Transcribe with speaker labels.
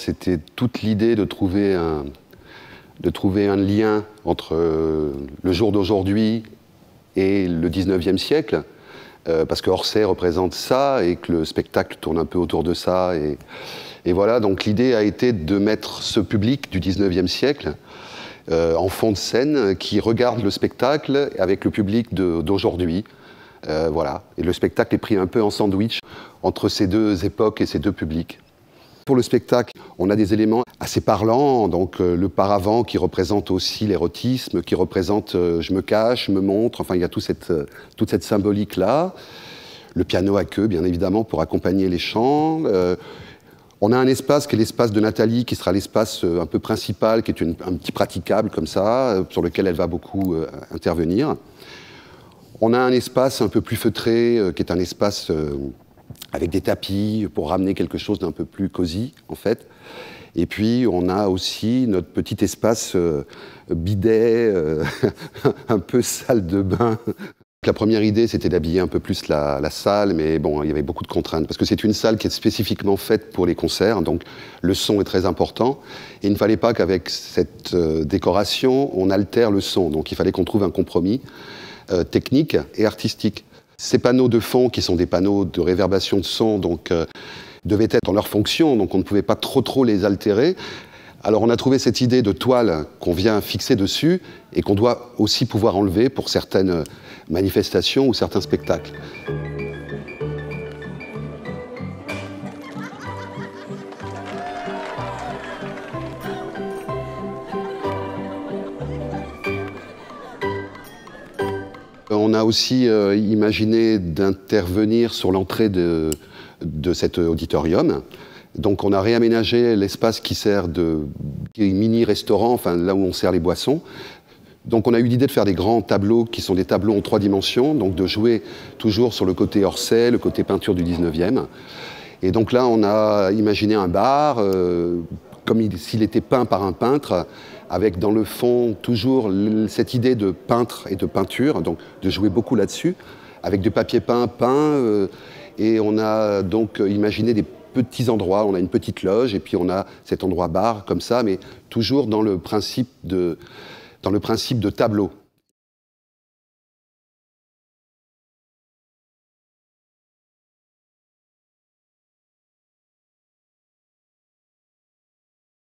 Speaker 1: c'était toute l'idée de trouver un lien entre le jour d'aujourd'hui et le 19e siècle, parce que Orsay représente ça et que le spectacle tourne un peu autour de ça. Et voilà, donc l'idée a été de mettre ce public du 19e siècle en fond de scène qui regarde le spectacle avec le public d'aujourd'hui. Voilà. Et le spectacle est pris un peu en sandwich entre ces deux époques et ces deux publics. Pour le spectacle, on a des éléments assez parlants, donc le paravent qui représente aussi l'érotisme, qui représente je me cache, je me montre, enfin il y a toute cette symbolique-là. Le piano à queue, bien évidemment, pour accompagner les chants. On a un espace qui est l'espace de Nathalie, qui sera l'espace un peu principal, qui est un petit praticable comme ça, sur lequel elle va beaucoup intervenir. On a un espace un peu plus feutré, qui est un espace avec des tapis, pour ramener quelque chose d'un peu plus cosy, en fait. Et puis, on a aussi notre petit espace bidet, un peu salle de bain. La première idée, c'était d'habiller un peu plus la salle, mais bon, il y avait beaucoup de contraintes, parce que c'est une salle qui est spécifiquement faite pour les concerts, donc le son est très important, et il ne fallait pas qu'avec cette décoration, on altère le son, donc il fallait qu'on trouve un compromis technique et artistique. Ces panneaux de fond, qui sont des panneaux de réverbération de son, donc devaient être dans leur fonction, donc on ne pouvait pas trop les altérer. Alors on a trouvé cette idée de toile qu'on vient fixer dessus et qu'on doit aussi pouvoir enlever pour certaines manifestations ou certains spectacles. On a aussi imaginé d'intervenir sur l'entrée de cet auditorium. Donc on a réaménagé l'espace qui sert de mini-restaurant, enfin là où on sert les boissons. Donc on a eu l'idée de faire des grands tableaux qui sont des tableaux en 3 dimensions, donc de jouer toujours sur le côté Orsay, le côté peinture du 19e. Et donc là on a imaginé un bar, comme s'il était peint par un peintre, avec dans le fond toujours cette idée de peintre et de peinture, donc de jouer beaucoup là-dessus, avec du papier peint, et on a donc imaginé des petits endroits, on a une petite loge, et puis on a cet endroit bar comme ça, mais toujours dans le principe de tableau.